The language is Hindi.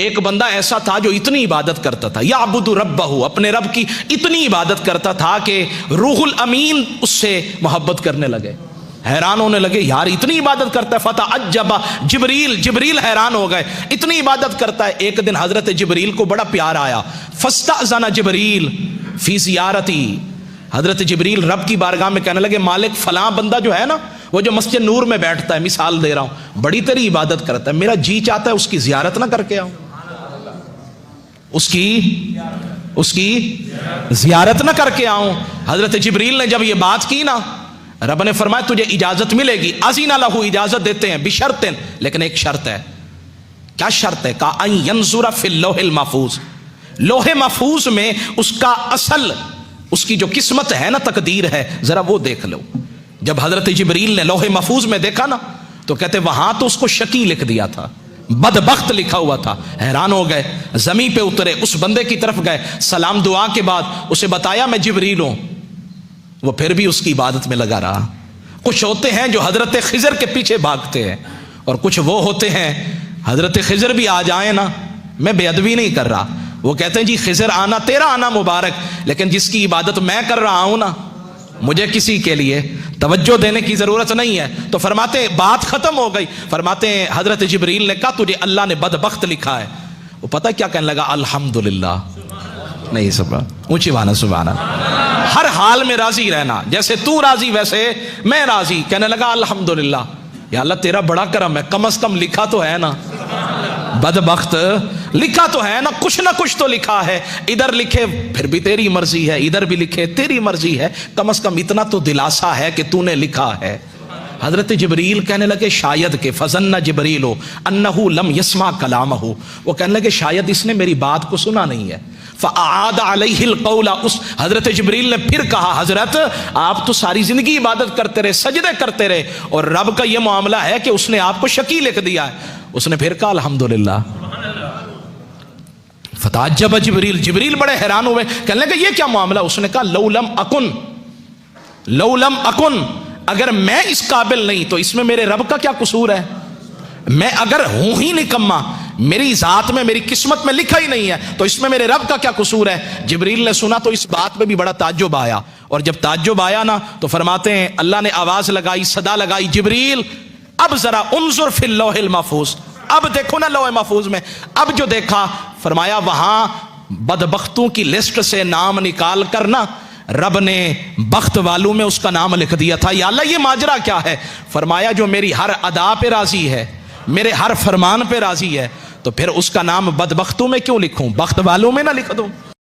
एक बंदा ऐसा था जो इतनी इबादत करता था, याबुदु रब्बहु, अपने रब की इतनी इबादत करता था कि रूहुल अमीन उससे मोहब्बत करने लगे, हैरान होने लगे, यार इतनी इबादत करता है। फता अज्जबा जिब्रील, जिब्रील हैरान हो गए, इतनी इबादत करता है। एक दिन हजरत जिब्रील को बड़ा प्यार आया, फस्तअज़ना जिब्रील फी ज़ियारती, हजरत जिब्रील रब की बारगाह में कहने लगे, मालिक फलां बंदा जो है ना, वो जो मस्जिद नूर में बैठता है, मिसाल दे रहा हूं, बड़ी तेरी इबादत करता है, मेरा जी चाहता है उसकी जियारत ना करके आऊं, उसकी जियारत ना करके आऊं। हजरत जिब्रील ने जब ये बात की ना, रब ने फरमाया तुझे इजाजत मिलेगी, अज़ीना लहू, इजाजत देते हैं, बिशर्तिन, लेकिन एक शर्त है। क्या शर्त है? का अन यंजुरा फिल लोहिल महफूज, लोहे महफूज में उसका असल, उसकी जो किस्मत है ना, तकदीर है, जरा वो देख लो। जब हजरत जिब्रील ने लोहे महफूज में देखा ना, तो कहते वहां तो उसको शकी लिख दिया था, बदबख्त लिखा हुआ था। हैरान हो गए, जमीन पे उतरे, उस बंदे की तरफ गए, सलाम दुआ के बाद उसे बताया मैं जिब्रील हूं। वो फिर भी उसकी इबादत में लगा रहा। कुछ होते हैं जो हजरत खिजर के पीछे भागते हैं, और कुछ वो होते हैं, हजरत खिजर भी आ जाए ना, मैं बेअदबी नहीं कर रहा, वो कहते हैं जी खिजर आना तेरा आना मुबारक, लेकिन जिसकी इबादत मैं कर रहा हूं ना, मुझे किसी के लिए तवज्जो देने की जरूरत नहीं है। तो फरमाते बात खत्म हो गई। फरमाते हैं हजरत जिब्रील ने कहा तुझे अल्लाह ने बदबख्त लिखा है। वो पता क्या कहने लगा? अल्हम्दुलिल्लाह, नहीं सुबह ऊंची वाना सुभाना, हर हाल में राजी रहना, जैसे तू राजी वैसे मैं राजी। कहने लगा अल्हम्दुलिल्लाह, या अल्लाह तेरा बड़ा करम है, कम से कम लिखा तो है ना, बदबख्त लिखा तो है ना, कुछ तो लिखा है। इधर लिखे फिर भी तेरी मर्जी है, इधर भी लिखे तेरी मर्जी है, कम से कम इतना तो दिलासा है कि तूने लिखा है। हजरत जिब्रील कहने लगे शायद के फजन्ना जिब्रील हो अन्नहु लम यस्मा कलामहु, वो कहने लगे शायद इसने मेरी बात को सुना नहीं है। फ़अआद अलैहिल क़ौला, उस हजरत जिब्रील ने फिर कहा हजरत आप तो सारी जिंदगी इबादत करते रहे, सजदे करते रहे, और रब का यह मामला है कि उसने आपको शकी लिख दिया है। उसने फिर कहा अल्हम्दुलिल्लाह। फताअज्जब जिब्रील, जिब्रील बड़े हैरान हुए, कहने लगे ये क्या मामला? उसने कहा लौलम अकुन, अगर मैं इस काबिल नहीं तो इसमें मेरे रब का क्या कसूर है? मैं अगर हूं ही निकम्मा, मेरी जात में मेरी किस्मत में लिखा ही नहीं है, तो इसमें मेरे रब का क्या कसूर है? जिब्रील ने सुना तो इस बात में भी बड़ा ताज्जुब आया, और जब ताज्जुब आया ना तो फरमाते हैं अल्लाह ने आवाज लगाई, सदा लगाई, जिब्रील अब जरा उन्जुर फिल लोहिल महफूज, अब देखो ना लोहे महफूज में। अब जो देखा, फरमाया वहां बदबख्तों की लिस्ट से नाम निकाल कर ना रब ने बख्त वालों में उसका नाम लिख दिया था। या अल्लाह ये माजरा क्या है? फरमाया जो मेरी हर अदा पे राजी है, मेरे हर फरमान पे राजी है, तो फिर उसका नाम बदबख्तों में क्यों लिखूं, बख्त वालों में ना लिख दूं?